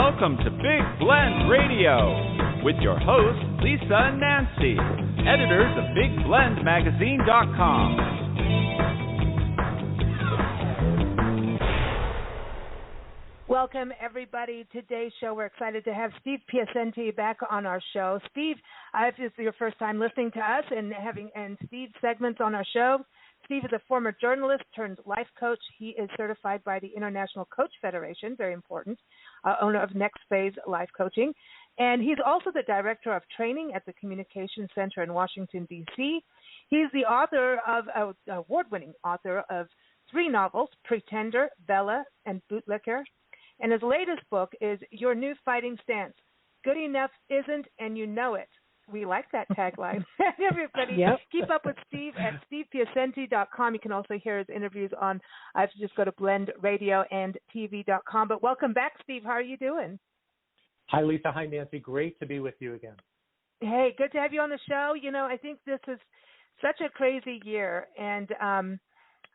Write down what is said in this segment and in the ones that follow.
Welcome to Big Blend Radio with your hosts, Lisa and Nancy, editors of BigBlendMagazine.com. Welcome, everybody. Today's show, we're excited to have Steve Piacente back on our show. Steve, if this is your first time listening to us and Steve's segments on our show, Steve is a former journalist turned life coach. He is certified by the International Coach Federation, very important, owner of Next Phase Life Coaching. And he's also the director of training at the Communication Center in Washington, D.C. He's the award-winning author of 3 novels, Pretender, Bella, and Bootlicker. And his latest book is Your New Fighting Stance. Good enough isn't, and you know it. We like that tagline. Everybody, Keep up with Steve at StevePiacente.com. You can also hear his interviews on, just go to BlendRadioandTV.com. But welcome back, Steve. How are you doing? Hi, Lisa. Hi, Nancy. Great to be with you again. Hey, good to have you on the show. You know, I think this is such a crazy year, and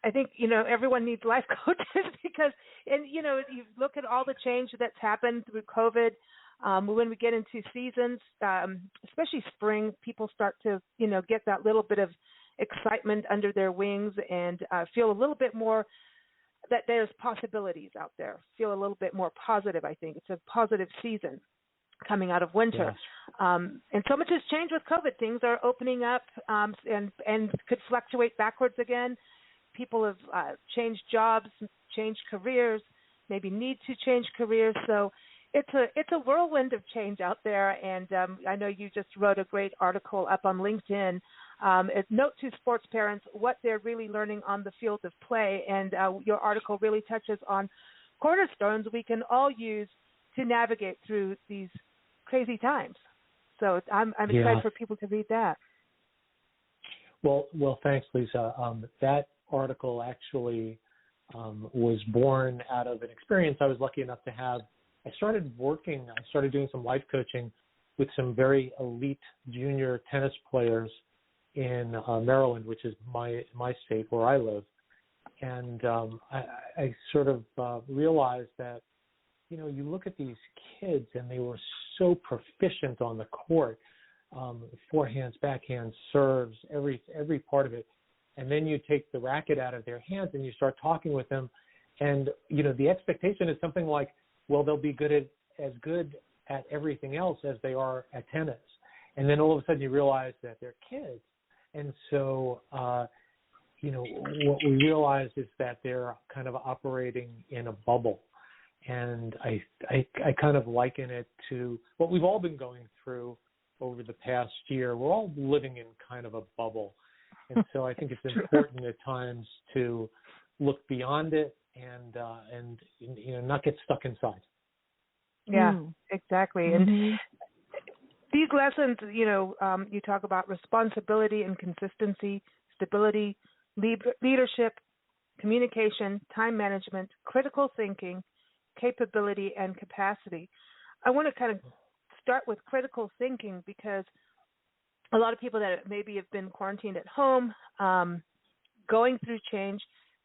I think, everyone needs life coaches because, you look at all the change that's happened through COVID. When we get into seasons, especially spring, people start to, get that little bit of excitement under their wings and feel a little bit more that there's possibilities out there, feel a little bit more positive, I think. It's a positive season coming out of winter. Yes. And so much has changed with COVID. Things are opening up and could fluctuate backwards again. People have changed jobs, changed careers, maybe need to change careers. So it's a whirlwind of change out there, and I know you just wrote a great article up on LinkedIn. A note to sports parents what they're really learning on the field of play, and your article really touches on cornerstones we can all use to navigate through these crazy times. So I'm excited for people to read that. Well, thanks, Lisa. That article actually was born out of an experience I was lucky enough to have. I started doing some life coaching with some very elite junior tennis players in Maryland, which is my state where I live. And I sort of realized that, you look at these kids and they were so proficient on the court, forehands, backhands, serves, every part of it. And then you take the racket out of their hands and you start talking with them. And, the expectation is something like, well, they'll be as good at everything else as they are at tennis. And then all of a sudden you realize that they're kids. And so, what we realize is that they're kind of operating in a bubble. And I kind of liken it to what we've all been going through over the past year. We're all living in kind of a bubble. And so I think it's important at times to look beyond it and not get stuck inside. Yeah, exactly. Mm-hmm. And these lessons, you talk about responsibility and consistency, stability, leadership, communication, time management, critical thinking, capability, and capacity. I want to kind of start with critical thinking because a lot of people that maybe have been quarantined at home, going through change,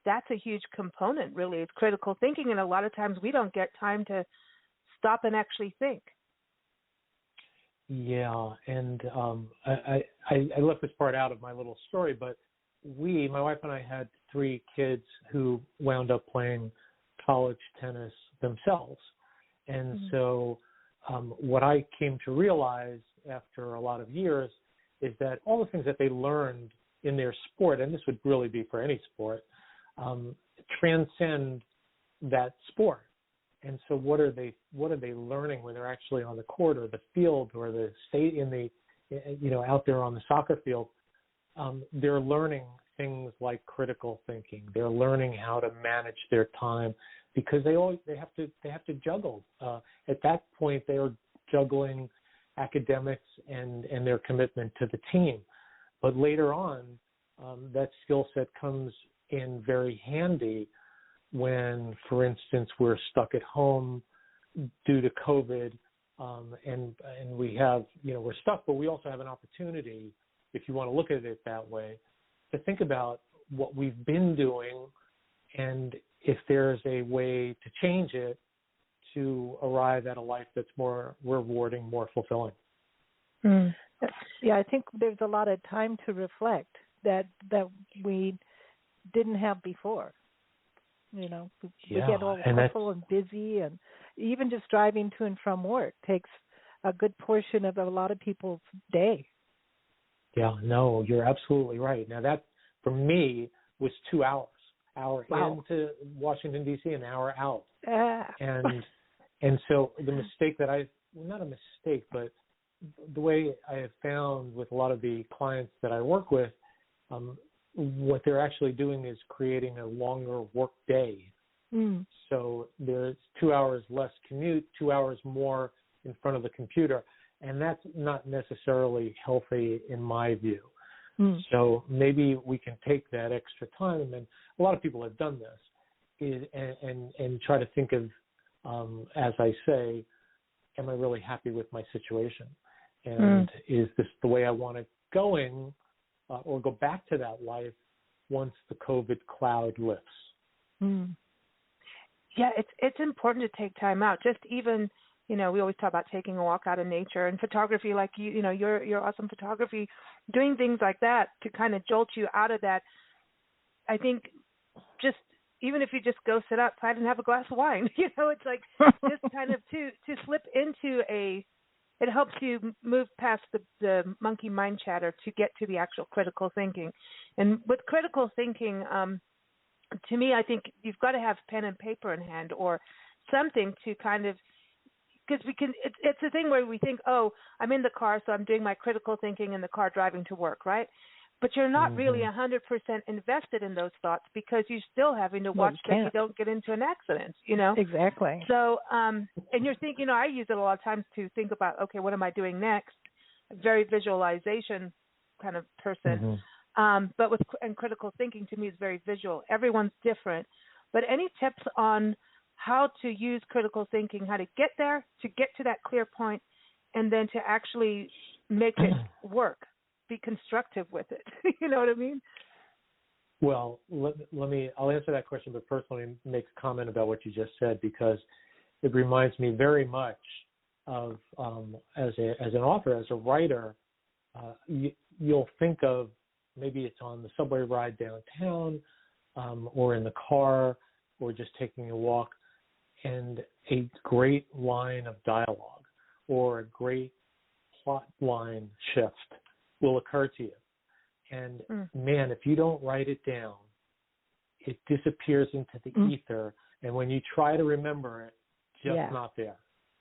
that's a huge component, really. It's critical thinking, and a lot of times we don't get time to stop and actually think. Yeah, and I left this part out of my little story, but my wife and I had 3 kids who wound up playing college tennis themselves. And so what I came to realize after a lot of years is that all the things that they learned in their sport, and this would really be for any sport, transcend that sport. And so what are they learning when they're actually on the court or the field or the state out there on the soccer field? They're learning things like critical thinking. They're learning how to manage their time because they have to juggle. At that point, they are juggling academics and their commitment to the team. But later on, that skill set comes in very handy when, for instance, we're stuck at home due to COVID, and we have, we're stuck, but we also have an opportunity, if you want to look at it that way, to think about what we've been doing and if there's a way to change it to arrive at a life that's more rewarding, more fulfilling. Mm. Yeah, I think there's a lot of time to reflect that we didn't have before. You know, we get all hustle and busy, and even just driving to and from work takes a good portion of a lot of people's day. Yeah, no, you're absolutely right. Now that, for me, was 2 hours. Hour into Washington, D.C., an hour out. And so the mistake that not a mistake, but the way I have found with a lot of the clients that I work with, what they're actually doing is creating a longer work day. So there's 2 hours less commute, 2 hours more in front of the computer, and that's not necessarily healthy in my view. So maybe we can take that extra time, and a lot of people have done this, and try to think of, as I say, am I really happy with my situation? And is this the way I want it going, or go back to that life once the COVID cloud lifts? Yeah, it's important to take time out. Just even, we always talk about taking a walk out in nature, and photography, like your awesome photography, doing things like that to kind of jolt you out of that. I think just even if you just go sit outside and have a glass of wine, it's like just kind of to slip into it helps you move past the monkey mind chatter to get to the actual critical thinking. And with critical thinking, to me, I think you've got to have pen and paper in hand or something to kind of, because it's a thing where we think, oh, I'm in the car, so I'm doing my critical thinking in the car driving to work, right? But you're not really 100% invested in those thoughts because you're still having to watch that you don't get into an accident, Exactly. So, and you're thinking, I use it a lot of times to think about, okay, what am I doing next? Very visualization kind of person. But and critical thinking to me is very visual. Everyone's different. But any tips on how to use critical thinking, how to get there, to get to that clear point, and then to actually make it work, be constructive with it. You know what I mean? Well, I'll answer that question, but first let me make a comment about what you just said, because it reminds me very much of, as an author, as a writer, you'll think of, maybe it's on the subway ride downtown, or in the car, or just taking a walk, and a great line of dialogue or a great plot line shift will occur to you. And man, if you don't write it down, it disappears into the ether. And when you try to remember it, not there.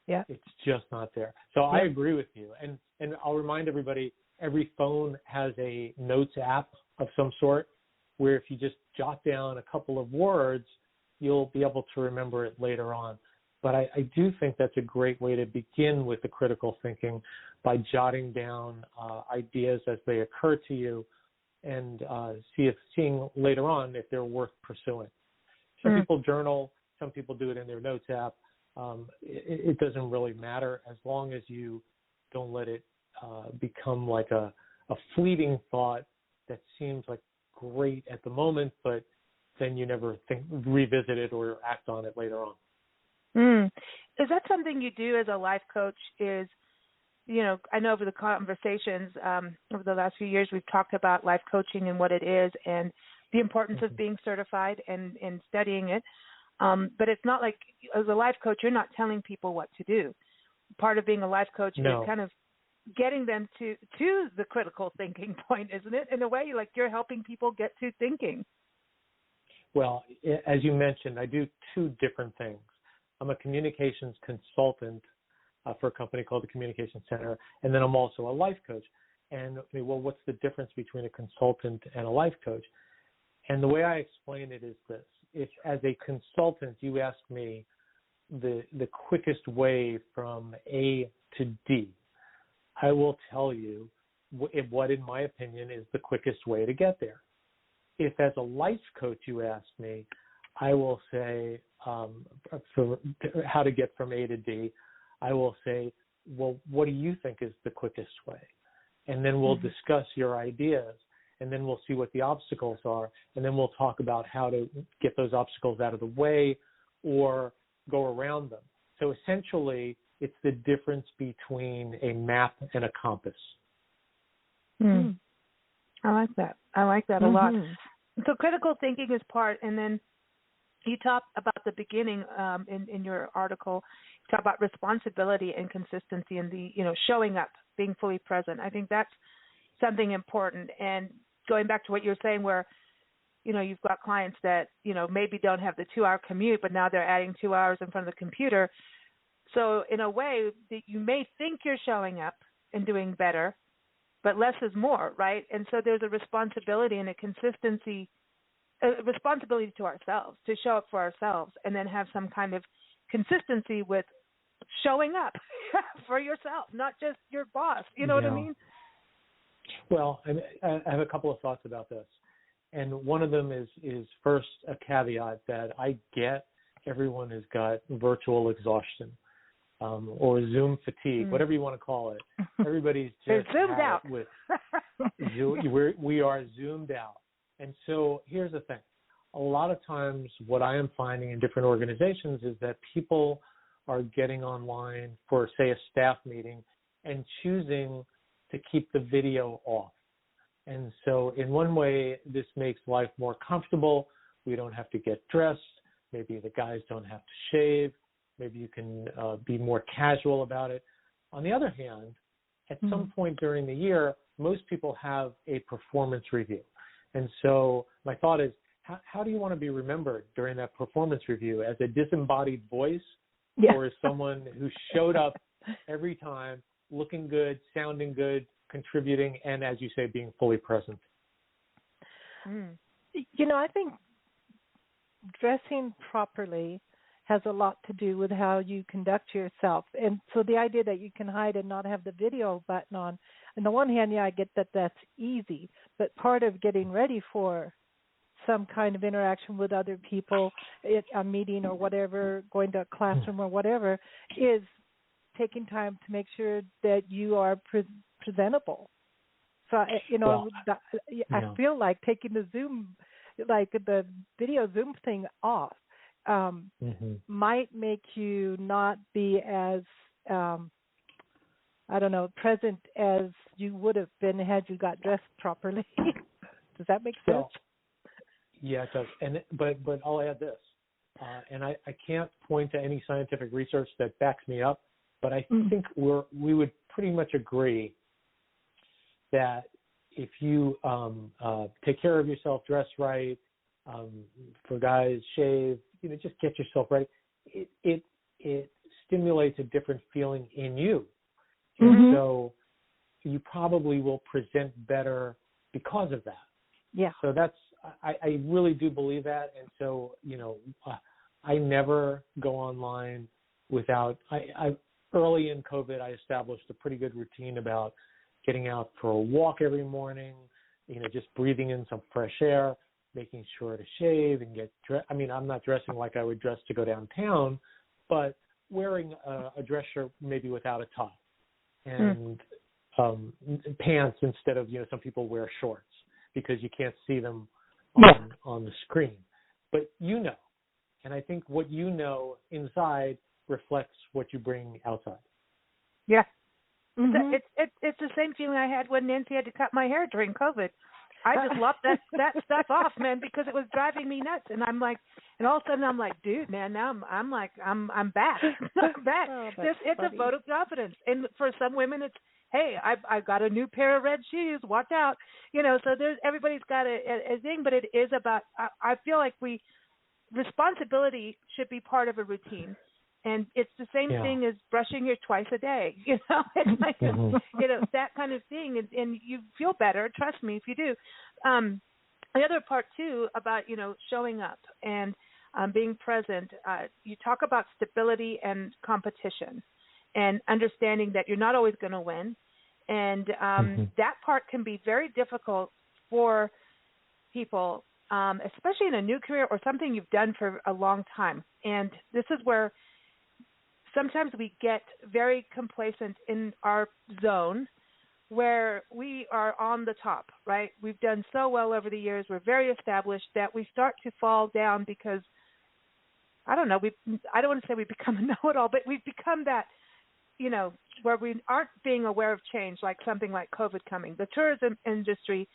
Yeah. It's just not there. So I agree with you. And I'll remind everybody, every phone has a notes app of some sort, where if you just jot down a couple of words, you'll be able to remember it later on. But I do think that's a great way to begin with the critical thinking, by jotting down ideas as they occur to you, and seeing later on if they're worth pursuing. Some people journal, some people do it in their notes app. It doesn't really matter, as long as you don't let it become like a fleeting thought that seems like great at the moment, but then you never revisit it or act on it later on. Is that something you do as a life coach? Is, I know over the conversations over the last few years, we've talked about life coaching and what it is and the importance of being certified and studying it. But it's not like, as a life coach, you're not telling people what to do. Part of being a life coach is kind of getting them to the critical thinking point, isn't it? In a way, like you're helping people get to thinking. Well, as you mentioned, I do two different things. I'm a communications consultant for a company called the Communication Center, and then I'm also a life coach. And, what's the difference between a consultant and a life coach? And the way I explain it is this. If, as a consultant, you ask me the quickest way from A to D, I will tell you what, in my opinion, is the quickest way to get there. If, as a life coach, you ask me, I will say, for how to get from A to D, I will say, well, what do you think is the quickest way? And then we'll discuss your ideas, and then we'll see what the obstacles are, and then we'll talk about how to get those obstacles out of the way or go around them. So essentially, it's the difference between a map and a compass. I like that. I like that a lot. So critical thinking is part, and then you talk about the beginning in your article. You talk about responsibility and consistency, and the showing up, being fully present. I think that's something important. And going back to what you were saying, where you've got clients that maybe don't have the 2-hour commute, but now they're adding 2 hours in front of the computer. So in a way, you may think you're showing up and doing better, but less is more, right? And so there's a responsibility and a consistency, a responsibility to ourselves, to show up for ourselves, and then have some kind of consistency with showing up for yourself, not just your boss. You know what I mean? Well, I have a couple of thoughts about this. And one of them is first a caveat that I get everyone has got virtual exhaustion. Or Zoom fatigue, whatever you want to call it. Everybody's just zoomed out. With Zoom, we are zoomed out. And so here's the thing. A lot of times what I am finding in different organizations is that people are getting online for, say, a staff meeting and choosing to keep the video off. And so in one way, this makes life more comfortable. We don't have to get dressed. Maybe the guys don't have to shave. Maybe you can be more casual about it. On the other hand, at some point during the year, most people have a performance review. And so my thought is, how do you want to be remembered during that performance review? As a disembodied voice or as someone who showed up every time, looking good, sounding good, contributing, and, as you say, being fully present? I think dressing properly has a lot to do with how you conduct yourself. And so the idea that you can hide and not have the video button on the one hand, I get that that's easy, but part of getting ready for some kind of interaction with other people, a meeting or whatever, going to a classroom or whatever, is taking time to make sure that you are presentable. So, I feel like taking the Zoom, like the video Zoom thing off, might make you not be as, present as you would have been had you got dressed properly. Does that make sense? Well, yeah, it does. But I'll add this, and I can't point to any scientific research that backs me up, but I think we would pretty much agree that if you take care of yourself, dress right, for guys, shave, just get yourself ready. It stimulates a different feeling in you. And so you probably will present better because of that. Yeah. So I really do believe that. And so, I never go online without, early in COVID, I established a pretty good routine about getting out for a walk every morning, just breathing in some fresh air, making sure to shave and get dressed. I mean, I'm not dressing like I would dress to go downtown, but wearing a dress shirt maybe without a tie and pants instead of, some people wear shorts because you can't see them on the screen. But and I think what inside reflects what you bring outside. Yeah. It's the same feeling I had when Nancy had to cut my hair during COVID. I just lopped that stuff off, man, because it was driving me nuts. And I'm like, and all of a sudden I'm like, dude, man, now I'm back. I'm back. Oh, it's funny. A vote of confidence. And for some women, it's, hey, I got a new pair of red shoes. Watch out, So everybody's got a thing, but it is about. I feel like responsibility should be part of a routine. And it's the same thing as brushing your twice a day, It's like, that kind of thing. And you feel better, trust me, if you do. The other part, too, about, showing up and being present, you talk about stability and competition and understanding that you're not always going to win. And that part can be very difficult for people, especially in a new career or something you've done for a long time. And this is where sometimes we get very complacent in our zone where we are on the top, right? We've done so well over the years. We're very established that we start to fall down because I don't know, I don't want to say we've become a know-it-all, but we've become that, you know, where we aren't being aware of change, like something like COVID coming. The tourism industry,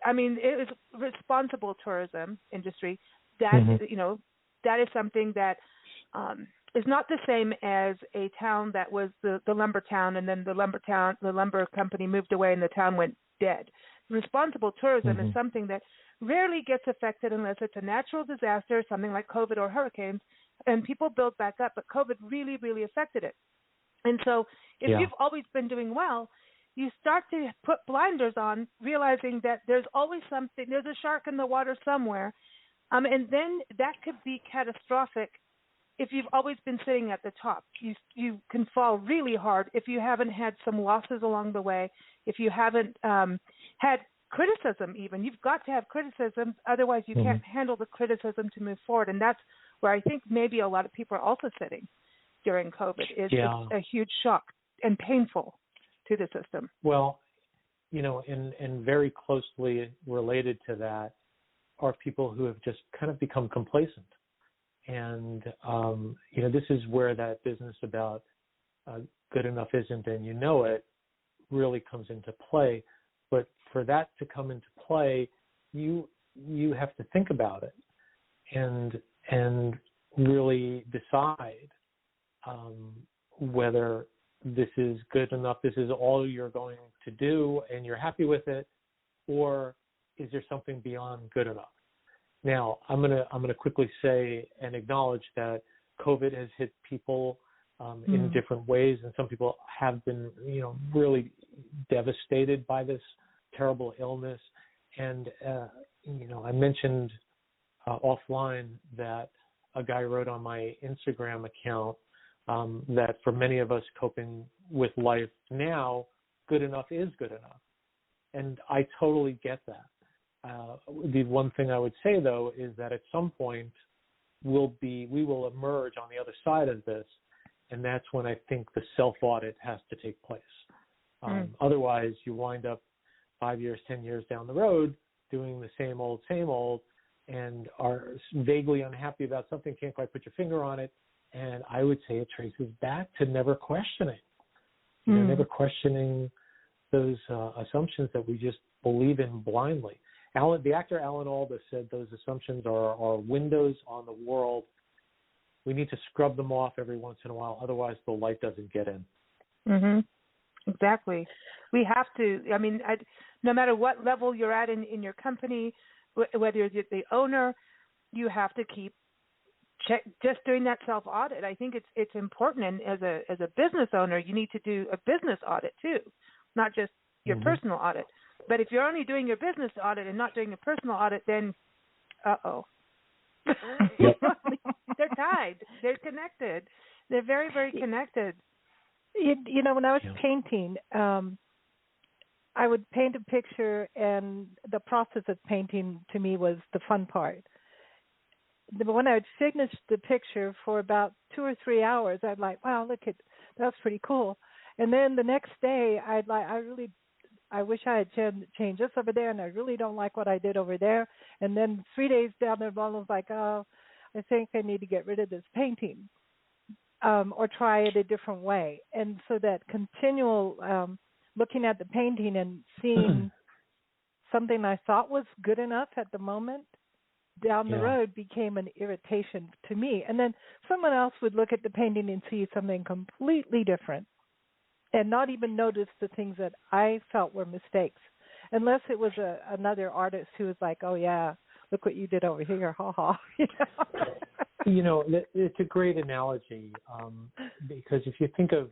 I mean, it is responsible tourism industry. That, you know, that is something that is not the same as a town that was the lumber town, and then the lumber company moved away and the town went dead. Responsible tourism is something that rarely gets affected unless it's a natural disaster, something like COVID or hurricanes, and people build back up. But COVID really, really affected it. And so if you've always been doing well, you start to put blinders on, realizing that there's always something, there's a shark in the water somewhere. And then that could be catastrophic if you've always been sitting at the top. You can fall really hard if you haven't had some losses along the way, if you haven't had criticism even. You've got to have criticism, otherwise you can't handle the criticism to move forward. And that's where I think maybe a lot of people are also sitting during COVID. It's a huge shock and painful to the system. Well, you know, and very closely related to that are people who have just kind of become complacent. And, you know, this is where that business about good enough isn't and you know it really comes into play. But for that to come into play, you have to think about it and really decide whether this is good enough, this is all you're going to do and you're happy with it, or is there something beyond good enough? Now, I'm gonna quickly say and acknowledge that COVID has hit people in different ways, and some people have been, you know, really devastated by this terrible illness. And you know, I mentioned offline that a guy wrote on my Instagram account that for many of us coping with life now, good enough is good enough, and I totally get that. The one thing I would say, though, is that at some point we will emerge on the other side of this, and that's when I think the self-audit has to take place. Otherwise, you wind up 5 years, 10 years down the road doing the same old, and are vaguely unhappy about something, can't quite put your finger on it, and I would say it traces back to never questioning, you know, never questioning those assumptions that we just believe in blindly. The actor Alan Alda said those assumptions are windows on the world. We need to scrub them off every once in a while, otherwise the light doesn't get in. Exactly. We have to. I mean, no matter what level you're at in your company, whether you're the owner, you have to keep just doing that self-audit. I think it's important, and as a business owner, you need to do a business audit too, not just your personal audit. But if you're only doing your business audit and not doing your personal audit, then they're tied. They're connected. They're very, very connected. You know, when I was painting, I would paint a picture, and the process of painting to me was the fun part. But when I would finish the picture for about 2 or 3 hours, I'd like, wow, that's pretty cool. And then the next day, I wish I had changed this over there, and I really don't like what I did over there. And then 3 days down the road, I was like, oh, I think I need to get rid of this painting or try it a different way. And so that continual looking at the painting and seeing something I thought was good enough at the moment down the road became an irritation to me. And then someone else would look at the painting and see something completely different, and not even notice the things that I felt were mistakes, unless it was another artist who was like, oh, yeah, look what you did over here, ha-ha. You know, it's a great analogy because if you think of,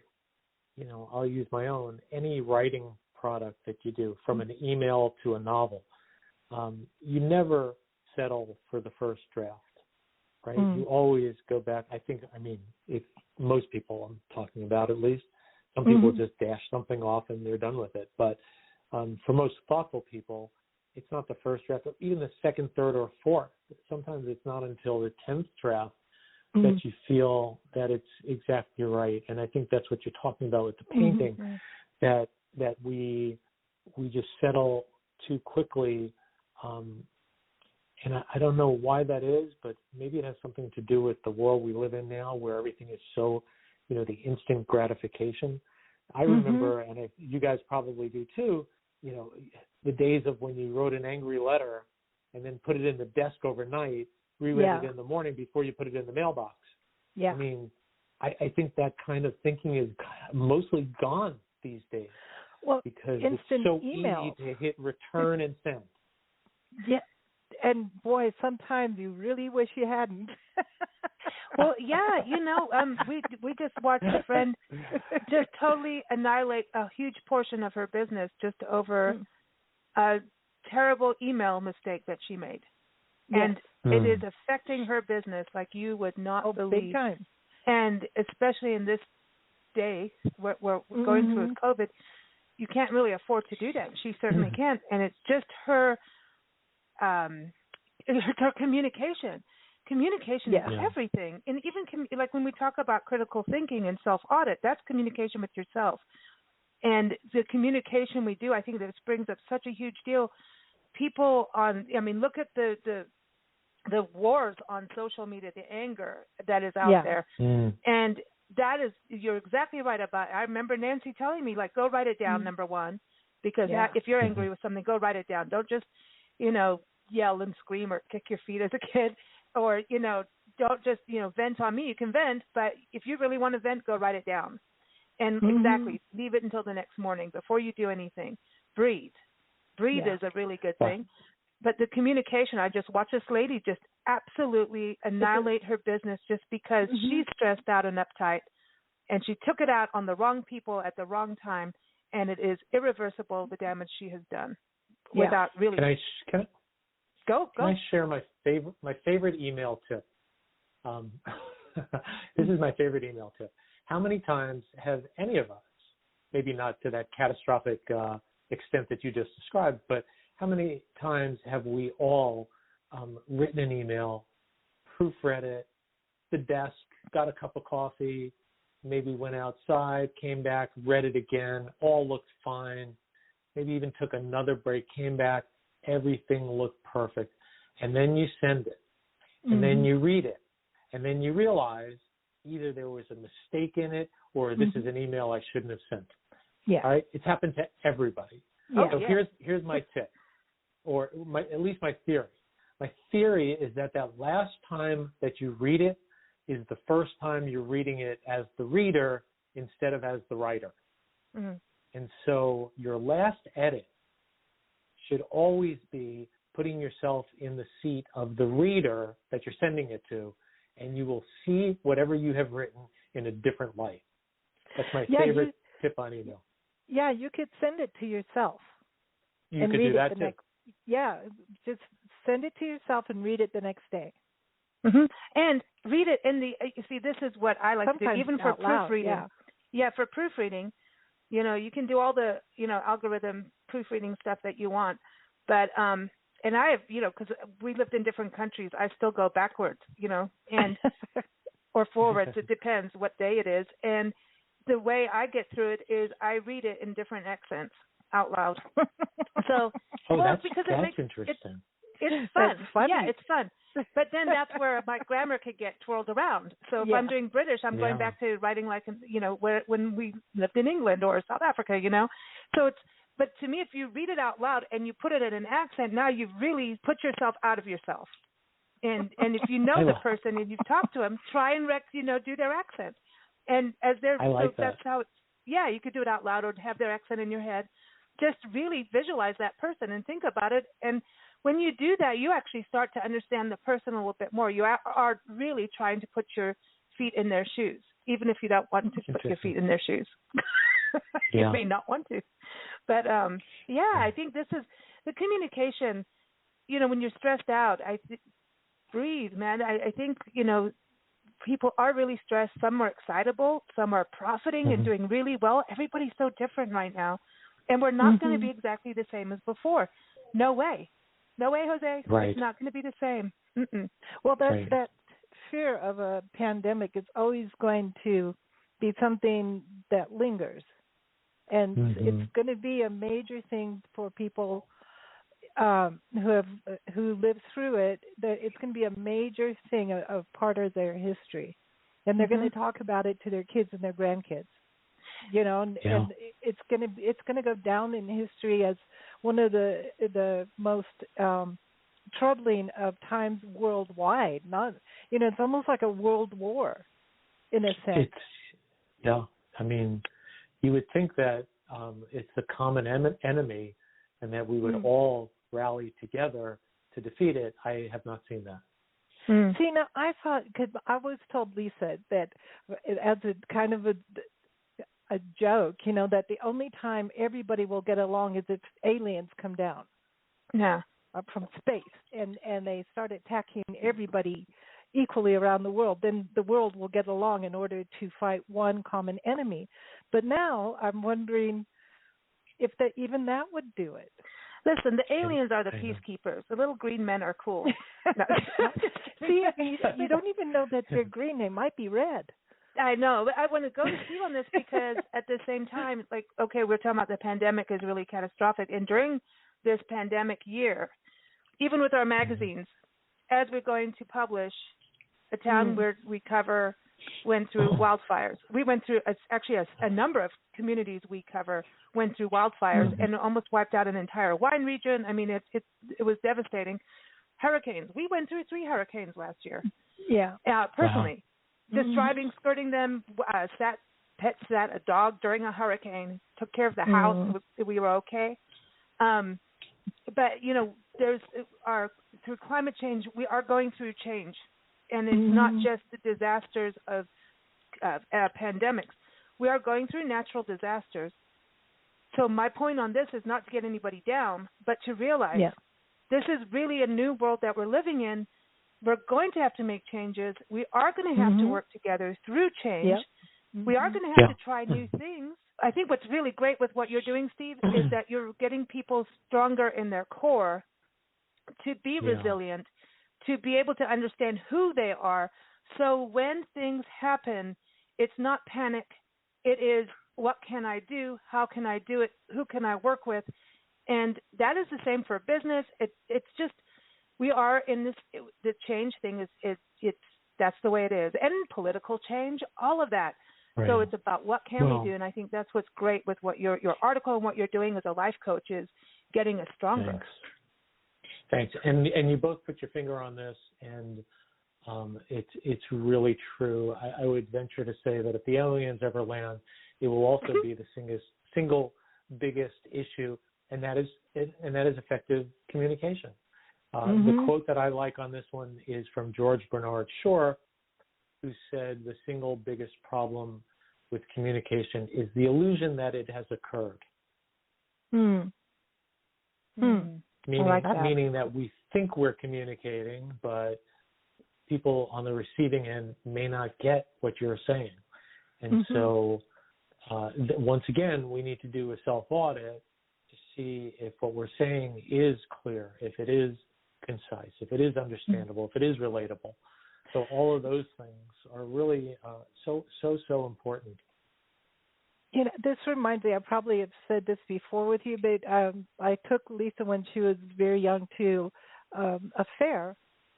you know, I'll use my own, any writing product that you do, from an email to a novel, you never settle for the first draft, right? You always go back. If most people I'm talking about, at least, some people just dash something off and they're done with it. But for most thoughtful people, it's not the first draft, or even the second, third, or fourth. Sometimes it's not until the 10th draft that you feel that it's exactly right. And I think that's what you're talking about with the painting, that we just settle too quickly. And I don't know why that is, but maybe it has something to do with the world we live in now, where everything is so, the instant gratification. I remember, and you guys probably do too, the days of when you wrote an angry letter and then put it in the desk overnight, reread it in the morning before you put it in the mailbox. Yeah. I mean, I think that kind of thinking is mostly gone these days. Well, because it's so emails. easy to hit return and send. Yeah. And boy, sometimes you really wish you hadn't. Well, yeah, we just watched a friend just totally annihilate a huge portion of her business just over a terrible email mistake that she made. Yes. And it is affecting her business like you would not believe. Big time. And especially in this day where we're going through COVID, you can't really afford to do that. She certainly can't. And it's just her communication. Communication is everything. And even like when we talk about critical thinking and self-audit, that's communication with yourself. And the communication we do, I think this brings up such a huge deal. People look at the wars on social media, the anger that is out there. And that is, you're exactly right about it. I remember Nancy telling me, like, go write it down, number one, because if you're angry with something, go write it down. Don't just, yell and scream or kick your feet as a kid, or, don't just, vent on me. You can vent, but if you really want to vent, go write it down. And exactly, leave it until the next morning before you do anything. Breathe. Breathe is a really good thing. But the communication, I just watched this lady just absolutely annihilate her business just because she's stressed out and uptight, and she took it out on the wrong people at the wrong time, and it is irreversible, the damage she has done. Without really. Can I share my favorite email tip? This is my favorite email tip. How many times have any of us, maybe not to that catastrophic extent that you just described, but how many times have we all written an email, proofread it, the desk, got a cup of coffee, maybe went outside, came back, read it again, all looked fine, maybe even took another break, came back, everything looked perfect, and then you send it, and then you read it, and then you realize either there was a mistake in it or this is an email I shouldn't have sent. Yeah. All right? It's happened to everybody. Yeah. So here's my tip, or at least my theory. My theory is that last time that you read it is the first time you're reading it as the reader instead of as the writer. And so your last edit should always be putting yourself in the seat of the reader that you're sending it to, and you will see whatever you have written in a different light. That's my favorite tip on email. Yeah, you could send it to yourself. You could do that too. Just send it to yourself and read it the next day. And read it in the. You see, this is what I like Sometimes to do, even for proofreading. For proofreading, you can do all the algorithm proofreading stuff that you want, but and I have because we lived in different countries, I still go backwards, and or forwards. It depends what day it is, and the way I get through it is I read it in different accents out loud. So, that's It's interesting. fun. That's funny. Yeah, it's fun. But then that's where my grammar could get twirled around. So if I'm doing British, I'm going back to writing like, when we lived in England or South Africa, So but to me, if you read it out loud and you put it in an accent, now you've really put yourself out of yourself. And if you know the person and you've talked to them, try and do their accent. And as they're, that's how it's, you could do it out loud or have their accent in your head. Just really visualize that person and think about it. And when you do that, you actually start to understand the person a little bit more. You are really trying to put your feet in their shoes, even if you don't want to put your feet in their shoes. You may not want to. But, I think this is the communication, when you're stressed out, breathe, man. I think, people are really stressed. Some are excitable. Some are profiting and doing really well. Everybody's so different right now. And we're not going to be exactly the same as before. No way. No way, Jose. Right. It's not going to be the same. Well, that fear of a pandemic is always going to be something that lingers. And it's going to be a major thing for people who lived through it, that it's going to be a major thing, a part of their history, and they're going to talk about it to their kids and their grandkids. And it's going to go down in history as one of the most troubling of times worldwide. Not, it's almost like a world war in a sense. I mean, you would think that it's a common enemy, and that we would all rally together to defeat it. I have not seen that. See, now I thought, because I was told, Lisa, that as a kind of a joke, that the only time everybody will get along is if aliens come down from space and they start attacking everybody equally around the world. Then the world will get along in order to fight one common enemy. But now I'm wondering if even that would do it. Listen, the aliens are the peacekeepers. The little green men are cool. See, you don't even know that they're green. They might be red. I know, but I want to go to Steve on this because at the same time, we're talking about the pandemic is really catastrophic. And during this pandemic year, even with our magazines, as we're going to publish, a town where we cover went through wildfires. We went through, a number of communities we cover went through wildfires and almost wiped out an entire wine region. I mean, it was devastating. Hurricanes. We went through 3 hurricanes last year. Yeah. Personally. Just driving, skirting them, sat a dog during a hurricane, took care of the house. We were okay. But, through climate change, we are going through change. And it's not just the disasters of pandemics. We are going through natural disasters. So my point on this is not to get anybody down, but to realize this is really a new world that we're living in. We're going to have to make changes. We are going to have to work together through change. Yep. We are going to have to try new things. I think what's really great with what you're doing, Steve, is that you're getting people stronger in their core to be resilient, to be able to understand who they are. So when things happen, it's not panic. It is, what can I do? How can I do it? Who can I work with? And that is the same for business. It's just, we are in this, the change thing it's that's the way it is. And political change, all of that. Right. So it's about what can we do? And I think that's what's great with what your article and what you're doing as a life coach is getting us stronger. Thanks. And you both put your finger on this, and it's really true. I would venture to say that if the aliens ever land, it will also be the single biggest issue, and that is effective communication. The quote that I like on this one is from George Bernard Shaw, who said the single biggest problem with communication is the illusion that it has occurred. Meaning that we think we're communicating, but people on the receiving end may not get what you're saying. And so once again, we need to do a self-audit to see if what we're saying is clear, if it is concise, if it is understandable, if it is relatable. So all of those things are really so important. This reminds me, I probably have said this before with you, but I took Lisa when she was very young to a fair,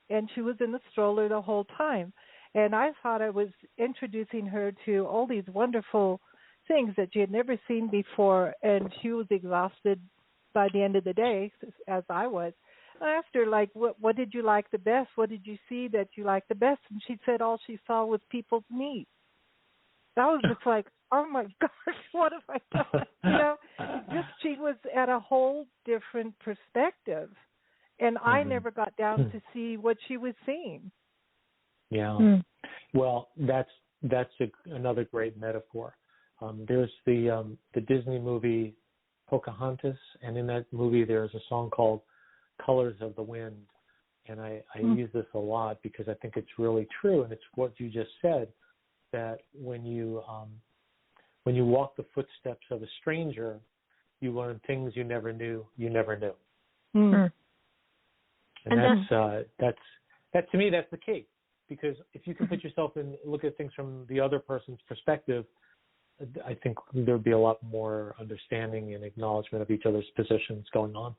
and she was in the stroller the whole time. And I thought I was introducing her to all these wonderful things that she had never seen before, and she was exhausted by the end of the day, as I was. I asked her, what did you like the best? What did you see that you liked the best? And she said all she saw was people's needs. I was just like, oh, my gosh, what have I done? She was at a whole different perspective, and I never got down to see what she was seeing. Yeah. Well, that's another great metaphor. There's the Disney movie Pocahontas, and in that movie there's a song called Colors of the Wind, and I use this a lot because I think it's really true, and it's what you just said, that when you walk the footsteps of a stranger, you learn things you never knew. And that to me, that's the key, because if you can put yourself in, look at things from the other person's perspective, I think there'd be a lot more understanding and acknowledgement of each other's positions going on.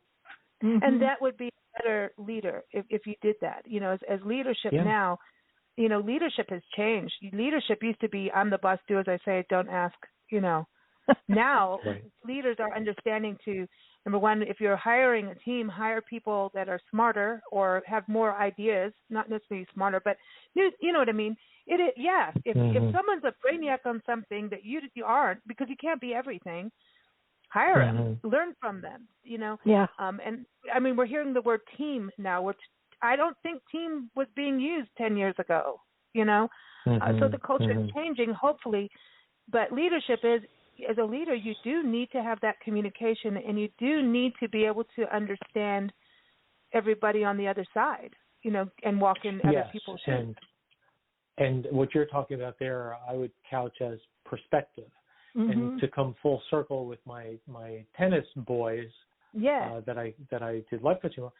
And that would be a better leader if you did that. You know, as leadership now, you know, leadership has changed. Leadership used to be, I'm the boss, do as I say, don't ask, you know. Now, leaders are understanding to, number one, if you're hiring a team, hire people that are smarter or have more ideas, not necessarily smarter, but you know what I mean? If someone's a brainiac on something that you aren't, because you can't be everything, hire them, learn from them, you know. And I mean, we're hearing the word team now, which I don't think team was being used 10 years ago, you know. So the culture is changing, hopefully. But leadership is, as a leader, you do need to have that communication, and you do need to be able to understand everybody on the other side, you know, and walk in other people's shoes. And what you're talking about there, I would couch as perspective. And to come full circle with my tennis boys that I did life coaching on,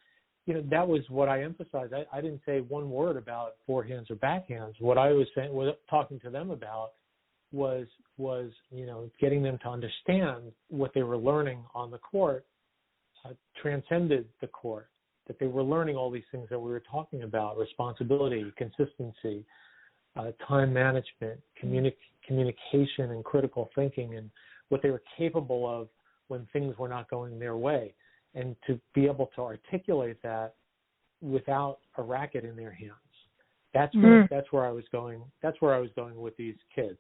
you know, that was what I emphasized. I didn't say one word about forehands or backhands. What I was saying, talking to them about was you know, getting them to understand what they were learning on the court transcended the court, that they were learning all these things that we were talking about: responsibility, consistency, time management, communication, and critical thinking, and what they were capable of when things were not going their way, and to be able to articulate that without a racket in their hands. That's where I was going. That's where I was going with these kids.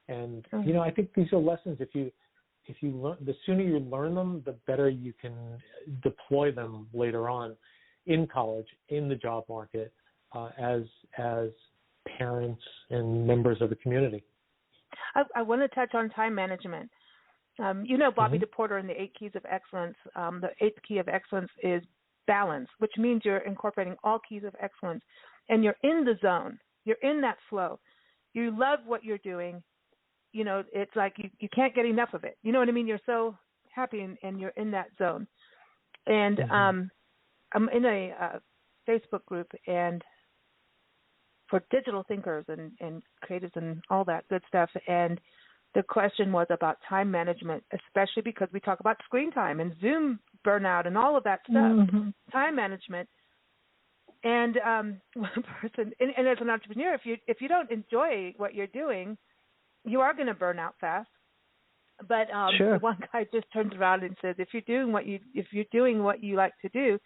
And you know, I think these are lessons. If you learn, the sooner you learn them, the better you can deploy them later on in college, in the job market, as parents and members of the community. I want to touch on time management. You know, Bobby DePorter in the 8 Keys of Excellence, the 8th key of excellence is balance, which means you're incorporating all keys of excellence, and you're in the zone. You're in that flow. You love what you're doing. You know, it's like you can't get enough of it. You know what I mean? You're so happy and you're in that zone. And I'm in a Facebook group and for digital thinkers and creatives and all that good stuff. And the question was about time management, especially because we talk about screen time and Zoom burnout and all of that stuff, time management. And one person, and as an entrepreneur, if you don't enjoy what you're doing, you are going to burn out fast. But one guy just turns around and says, if you're doing what you like to do,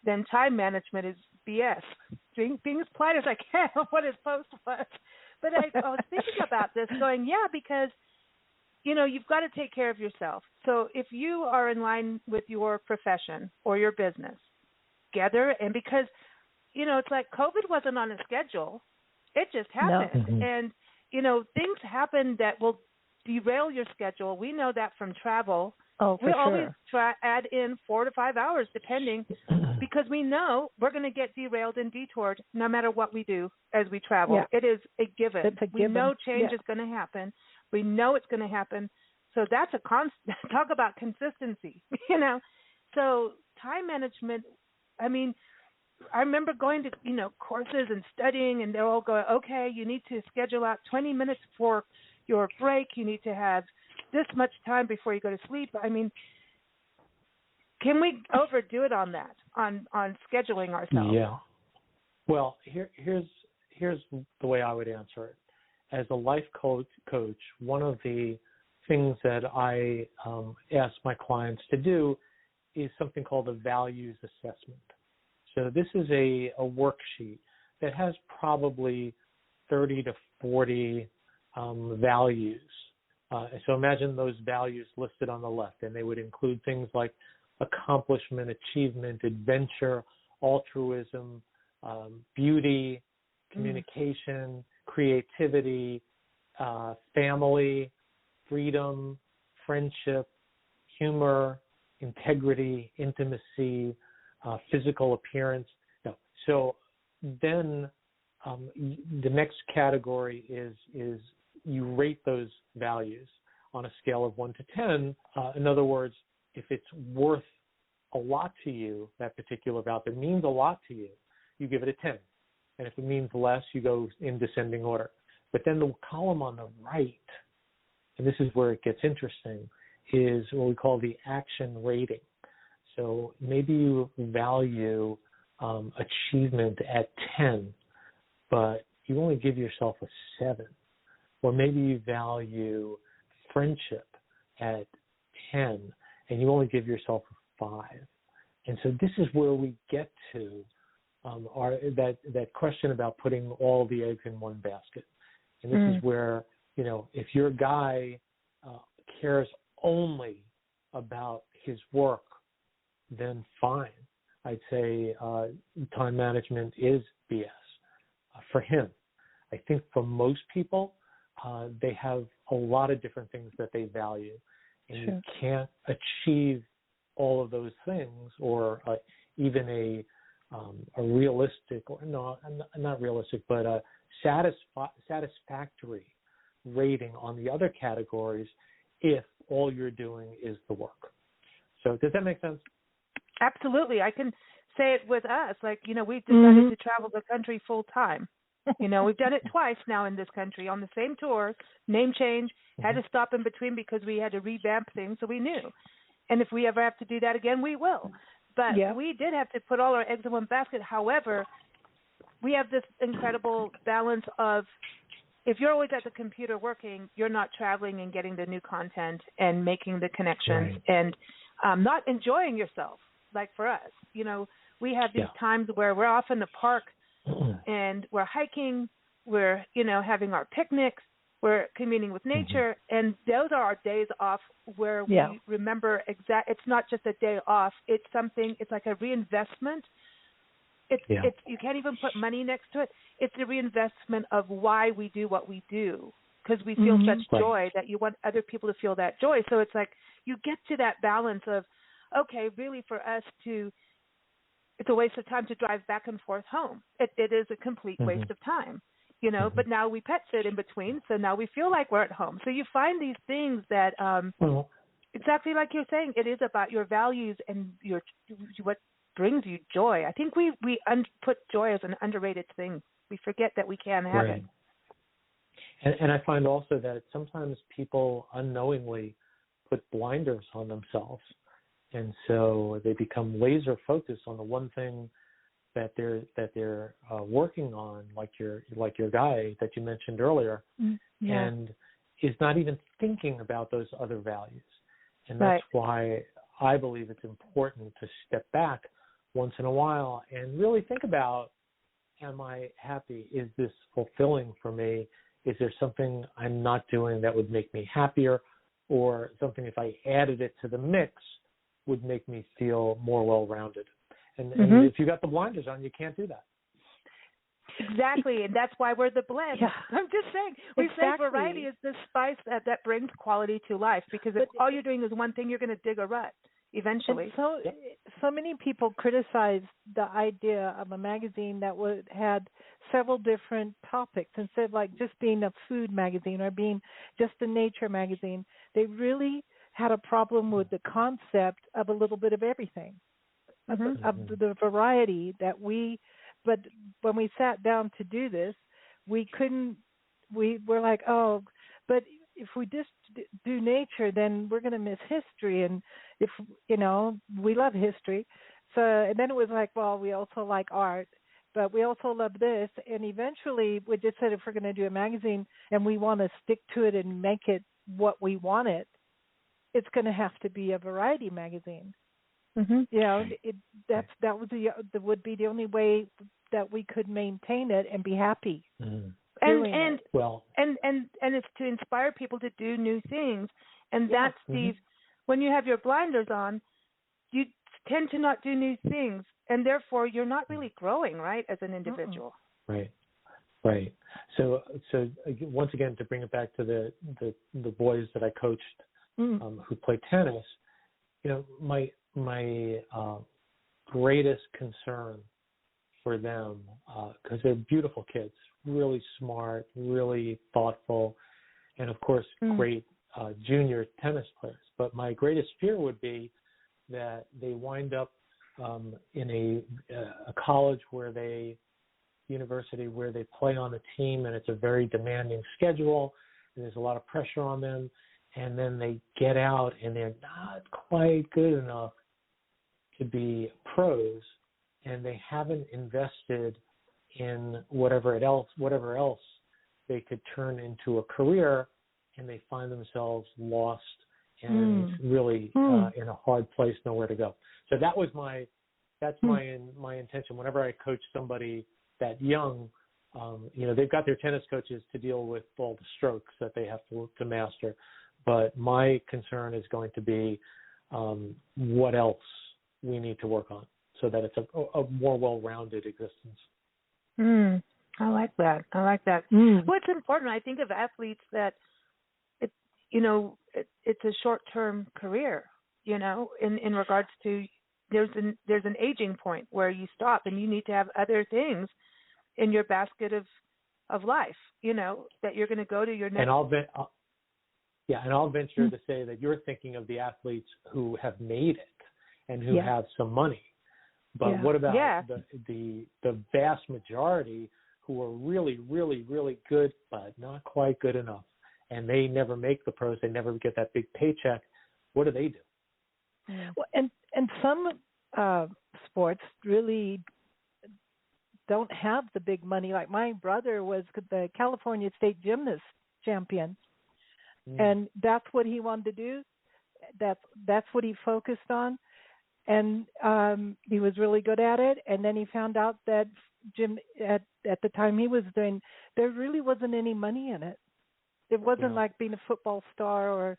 then time management is BS. Being as polite as I can on what his post was. But I was thinking about this, going, because you know, you've got to take care of yourself. So if you are in line with your profession or your business, gather, and because, you know, it's like COVID wasn't on a schedule. It just happened. No. And, you know, things happen that will derail your schedule. We know that from travel. Oh, for we sure. always add in 4 to 5 hours, depending, because we know we're going to get derailed and detoured no matter what we do as we travel. Yeah. It is a given. It's a given. We know change is going to happen. We know it's going to happen. So that's a constant. Talk about consistency, you know. So time management, I mean, I remember going to, you know, courses and studying, and they're all going, okay, you need to schedule out 20 minutes for your break. You need to have this much time before you go to sleep. I mean, can we overdo it on that, on scheduling ourselves? Yeah. Well, here's the way I would answer it. As a life coach, one of the things that I ask my clients to do is something called a values assessment. So this is a worksheet that has probably 30 to 40 values. So imagine those values listed on the left, and they would include things like accomplishment, achievement, adventure, altruism, beauty, communication, creativity, family, freedom, friendship, humor, integrity, intimacy, physical appearance. No. So then the next category is you rate those values on a scale of 1 to 10. In other words, if it's worth a lot to you, that particular value, it means a lot to you, you give it a 10. And if it means less, you go in descending order. But then the column on the right, and this is where it gets interesting, is what we call the action rating. So maybe you value achievement at 10, but you only give yourself a 7. Or maybe you value friendship at 10, and you only give yourself a 5. And so this is where we get to that question about putting all the eggs in one basket. And this is where, if your guy cares only about his work, then fine. I'd say time management is BS for him. I think for most people, they have a lot of different things that they value, and you can't achieve all of those things, or even a realistic, or no, not realistic, but a satisfactory rating on the other categories if all you're doing is the work. So does that make sense? Absolutely. I can say it with us. Like, we've decided to travel the country full time. We've done it twice now in this country on the same tour, name change, had to stop in between because we had to revamp things, so we knew. And if we ever have to do that again, we will. But we did have to put all our eggs in one basket. However, we have this incredible balance of, if you're always at the computer working, you're not traveling and getting the new content and making the connections and not enjoying yourself. Like for us, we have these times where we're off in the park and we're hiking, we're, having our picnics, we're communing with nature, and those are our days off where we remember it's not just a day off, it's something, it's like a reinvestment. It's you can't even put money next to it. It's a reinvestment of why we do what we do, because we feel such joy that you want other people to feel that joy. So it's like you get to that balance of, okay, really for us it's a waste of time to drive back and forth home. It is a complete waste of time, but now we pet sit in between, so now we feel like we're at home. So you find these things that, exactly like you're saying, it is about your values and what brings you joy. I think we put joy as an underrated thing. We forget that we can have it. And I find also that sometimes people unknowingly put blinders on themselves. And so they become laser focused on the one thing that they're working on, like your guy that you mentioned earlier, and is not even thinking about those other values. And that's why I believe it's important to step back once in a while and really think about, am I happy? Is this fulfilling for me? Is there something I'm not doing that would make me happier, or something if I added it to the mix would make me feel more well-rounded? And if you got the blinders on, you can't do that. Exactly, and that's why we're the blend. Yeah. I'm just saying, we say variety is the spice that brings quality to life, because if all you're doing is one thing, you're going to dig a rut eventually. And so many people criticize the idea of a magazine that had several different topics instead of like just being a food magazine or being just a nature magazine. They really had a problem with the concept of a little bit of everything, of the variety that but when we sat down to do this, we were like, oh, but if we just do nature, then we're going to miss history. And if, we love history. So, and then it was like, well, we also like art, but we also love this. And eventually we just said, if we're going to do a magazine and we want to stick to it and make it what we want it, it's going to have to be a variety magazine. That would be the only way that we could maintain it and be happy. And it's to inspire people to do new things. And that's Steve, when you have your blinders on, you tend to not do new things, and therefore you're not really growing, right, as an individual. Right. So once again, to bring it back to the boys that I coached who play tennis, my greatest concern for them, because they're beautiful kids, really smart, really thoughtful, and of course great junior tennis players. But my greatest fear would be that they wind up in a college university where they play on a team, and it's a very demanding schedule, and there's a lot of pressure on them, and then they get out and they're not quite good enough to be pros, and they haven't invested in whatever else they could turn into a career, and they find themselves lost and really in a hard place, nowhere to go. So that's my intention. Whenever I coach somebody that young, they've got their tennis coaches to deal with all the strokes that they have to master. But my concern is going to be what else we need to work on so that it's a more well-rounded existence. I like that. What's important, I think, of athletes that it's a short-term career, in regards to there's an aging point where you stop and you need to have other things in your basket of life, that you're going to go to your next. And I'll venture to say that you're thinking of the athletes who have made it and who have some money. But what about the vast majority who are really, really, really good, but not quite good enough, and they never make the pros, they never get that big paycheck? What do? Well, and some sports really don't have the big money. Like my brother was the California State Gymnast champion, and that's what he wanted to do. That's what he focused on, and he was really good at it. And then he found out that at the time he was doing, there really wasn't any money in it. It wasn't like being a football star or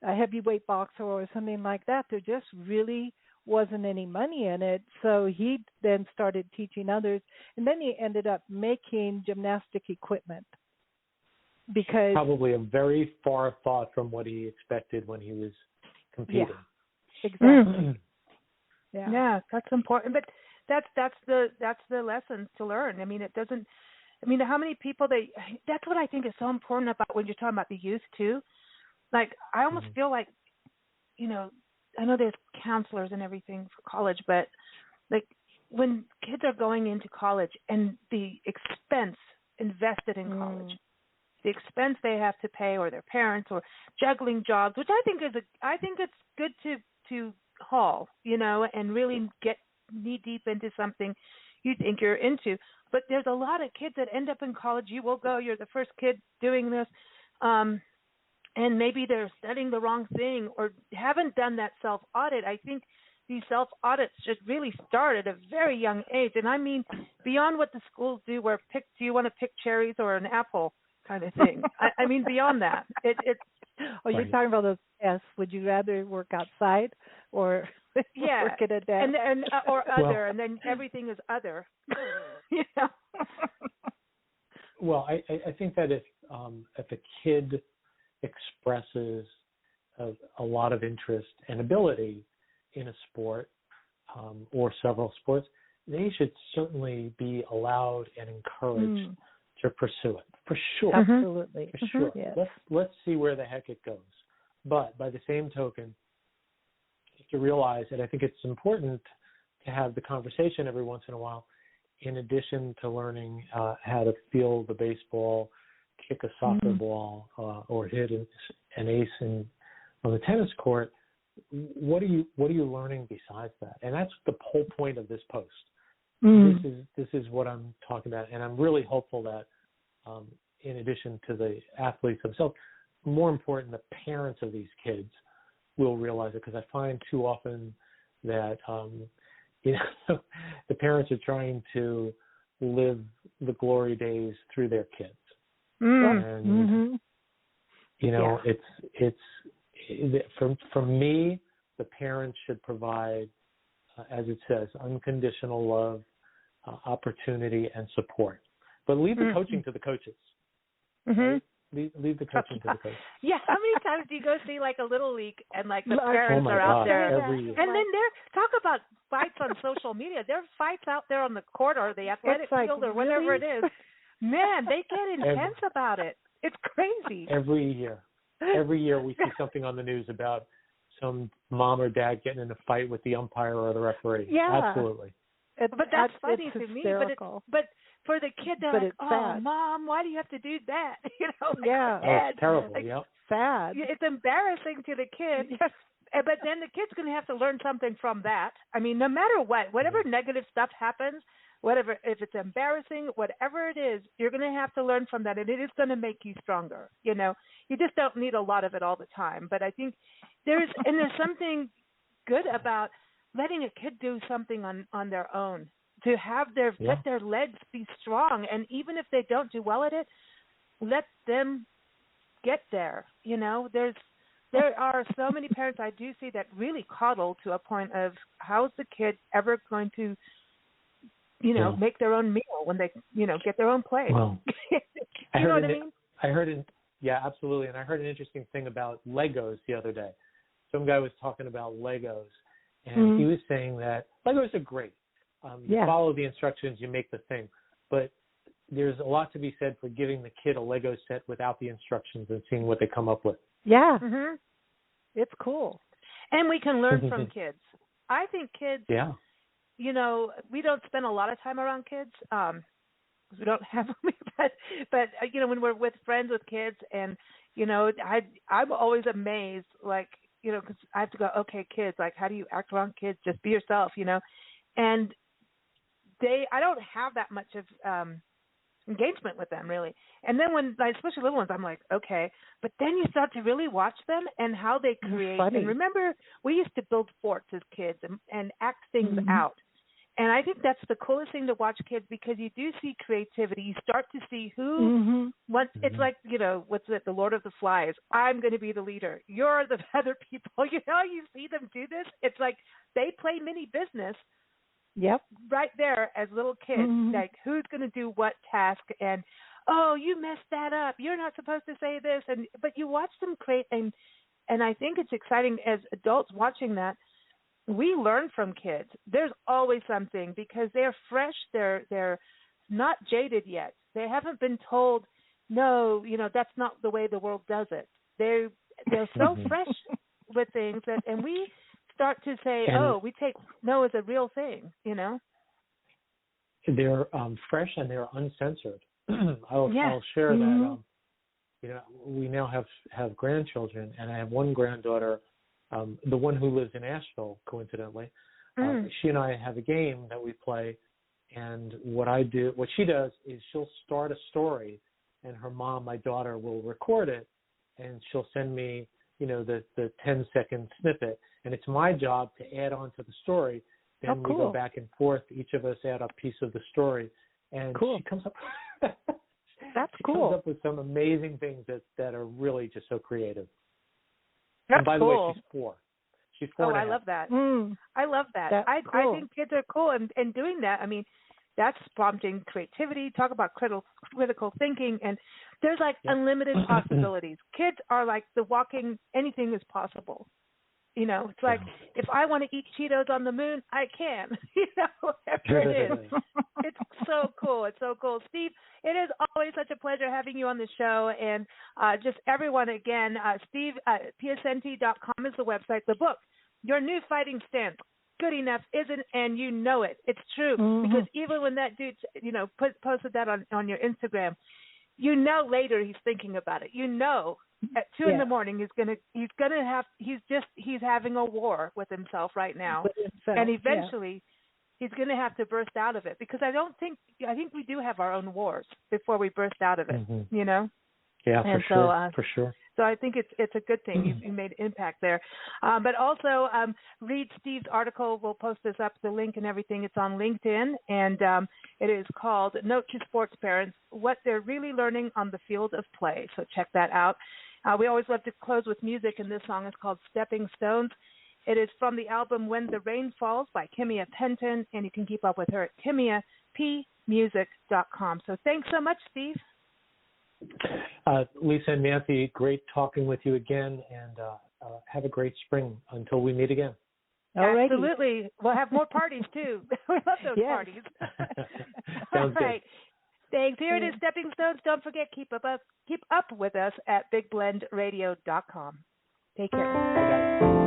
a heavyweight boxer or something like that. There just really wasn't any money in it. So he then started teaching others, and then he ended up making gymnastic equipment. Because probably a very far thought from what he expected when he was competing. Yeah, exactly. Yeah, that's important. But that's the lesson to learn. I mean, how many people that's what I think is so important about when you're talking about the youth too. Like, I almost feel like, I know there's counselors and everything for college, but like when kids are going into college and the expense invested in college, the expense they have to pay, or their parents, or juggling jobs, which I think it's good to haul, and really get knee deep into something you think you're into. But there's a lot of kids that end up in college. You will go, you're the first kid doing this, and maybe they're studying the wrong thing or haven't done that self-audit. I think these self-audits should really start at a very young age. And I mean, beyond what the schools do, where do you want to pick cherries or an apple kind of thing. I mean, beyond that. You're talking about those tests. Would you rather work outside or work at a desk? Or other, and then everything is other. Well, I think that if a kid expresses a lot of interest and ability in a sport or several sports, they should certainly be allowed and encouraged to pursue it, for sure. Absolutely. For sure. Yes. Let's see where the heck it goes. But by the same token, you have to realize that I think it's important to have the conversation every once in a while, in addition to learning how to field the baseball, kick a soccer ball, or hit an ace on the tennis court. What are you learning besides that? And that's the whole point of this post. This is what I'm talking about, and I'm really hopeful that in addition to the athletes themselves, more important, the parents of these kids will realize it, because I find too often that the parents are trying to live the glory days through their kids, and it's for me, the parents should provide, as it says, unconditional love, opportunity, and support. But leave the coaching to the coaches. Right? Leave the coaching to the coaches. Yeah, how many times do you go see like a little league and like the parents are out there, every year. and then talk about fights on social media. There are fights out there on the court or the athletic field or whatever it is. Man, they get intense about it. It's crazy. Every year we see something on the news about some mom or dad getting in a fight with the umpire or the referee. Yeah. Absolutely. But that's funny to me. But for the kid, they're like, sad. Mom, why do you have to do that? It's terrible. Like, yeah. Sad. It's embarrassing to the kid. But then the kid's going to have to learn something from that. I mean, no matter what, whatever negative stuff happens, whatever, if it's embarrassing, whatever it is, you're going to have to learn from that, and it is going to make you stronger. You know, you just don't need a lot of it all the time. But I think there's something good about letting a kid do something on their own, to have let their legs be strong, and even if they don't do well at it, let them get there. You know, there are so many parents I do see that really coddle to a point of, how's the kid ever going to, you know, make their own meal when they, you know, get their own plate. Well, you know what I mean? I heard it. Yeah, absolutely. And I heard an interesting thing about Legos the other day. Some guy was talking about Legos, and he was saying that Legos are great. You follow the instructions, you make the thing. But there's a lot to be said for giving the kid a Lego set without the instructions and seeing what they come up with. Yeah. It's cool. And we can learn from kids. I think kids, you know, we don't spend a lot of time around kids. We don't have them, but you know, when we're with friends with kids, and you know, I'm always amazed, like, you know, because I have to go, okay, kids, like, how do you act around kids? Just be yourself, you know. And I don't have that much of engagement with them, really. And then when, especially little ones, I'm like, okay. But then you start to really watch them and how they create. And remember, we used to build forts as kids and act things out. And I think that's the coolest thing to watch kids, because you do see creativity. You start to see who wants. It's like, you know, what's it? The Lord of the Flies. I'm going to be the leader. You're the other people. You know, you see them do this. It's like they play mini business. Yep. Right there as little kids, like, who's going to do what task, and, oh, you messed that up. You're not supposed to say this. But you watch them create, and I think it's exciting as adults watching that. We learn from kids. There's always something, because they're fresh. They're not jaded yet. They haven't been told, no, you know, that's not the way the world does it. They're so fresh with things, and we start to say, we take no as a real thing, you know. They're fresh and they're uncensored. I'll share that. You know, we now have grandchildren, and I have one granddaughter, the one who lives in Asheville, coincidentally. She and I have a game that we play, and what she does is she'll start a story, and her mom, my daughter, will record it, and she'll send me, you know, the 10-second snippet, and it's my job to add on to the story. Then we go back and forth. Each of us add a piece of the story, and she comes up. That's she comes up with some amazing things that are really just so creative. And by the way, she's 4. She's 4 and a half. I love that. I love that. I think kids are cool, and doing that. I mean, that's prompting creativity. Talk about critical thinking, and there's like unlimited possibilities. Kids are like the walking, anything is possible. You know, it's like, if I want to eat Cheetos on the moon, I can. You know, whatever it is. It's so cool. It's so cool. Steve, it is always such a pleasure having you on the show. And just everyone, again, StevePiacente.com is the website. The book, Your New Fighting Stance, Good Enough Isn't, and you know it. It's true. Because even when that dude, you know, posted that on your Instagram, you know later he's thinking about it. You know at 2 in the morning he's having a war with himself right now. And eventually he's going to have to burst out of it, because I think we do have our own wars before we burst out of it, you know? Yeah, for sure. So I think it's a good thing. You made impact there. But also read Steve's article. We'll post this up, the link and everything. It's on LinkedIn, and it is called Note to Sports Parents, What They're Really Learning on the Field of Play. So check that out. We always love to close with music, and this song is called Stepping Stones. It is from the album When the Rain Falls by Kimia Penton, and you can keep up with her at KimiaPmusic.com. So thanks so much, Steve. Lisa and Nancy, great talking with you again, and have a great spring until we meet again. Absolutely. We'll have more parties, too. We love those parties. All right. Thanks. Here it is, Stepping Stones. Don't forget, keep up with us at BigBlendRadio.com. Take care. Bye-bye.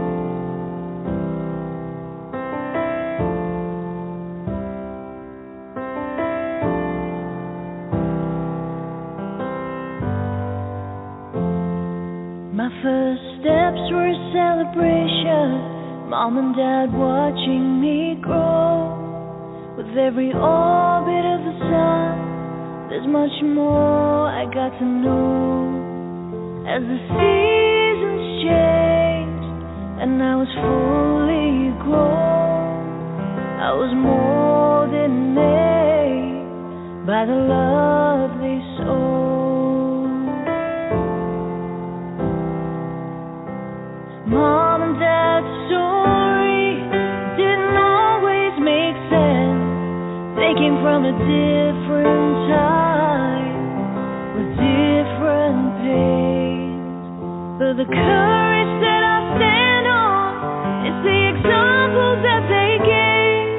My first steps were a celebration, Mom and Dad watching me grow. With every orbit of the sun, there's much more I got to know. As the seasons changed and I was fully grown, I was molded, made by the love they sowed. Mom and Dad's story didn't always make sense. They came from a different time with different pains, but the courage that I stand on is the example that they gave.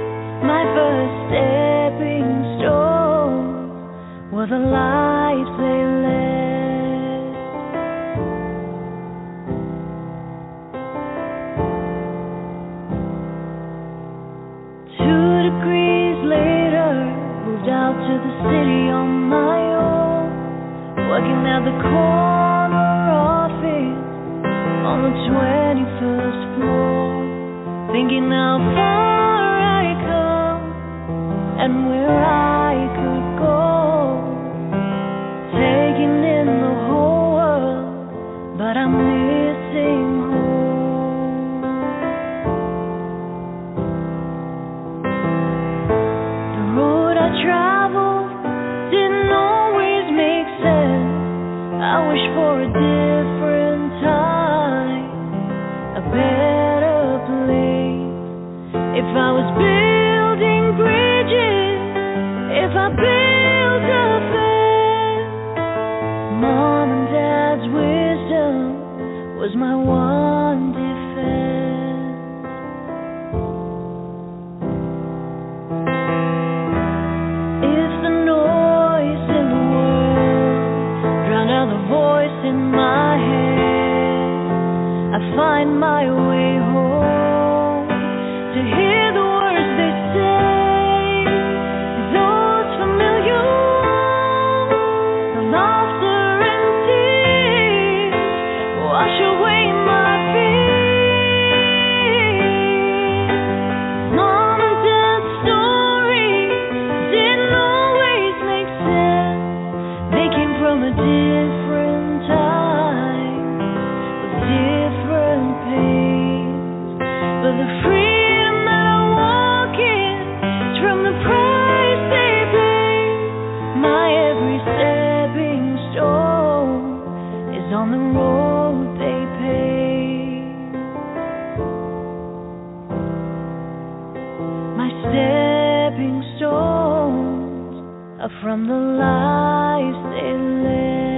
My first stepping stone was a life they led. Out to the city on my own, working at the corner office on the 21st floor, thinking how far I come and where I could go, taking in the whole world, but I'm missing home. The road I traveled didn't always make sense. I wish for a different time, a better place. If I was building bridges, if I built a fence, Mom and Dad's wisdom was my one defense. If the noise in the world drowned out the voice in my head, I find my way home to hear the words they say. Those familiar words, the laughter and tears wash away my fears. Mom and Dad's story didn't always make sense. They came from a different time with different pains, but the freedom that I walk in is from the price they paid. My every stepping stone is on the road they paved. My stepping stones are from the lives they led.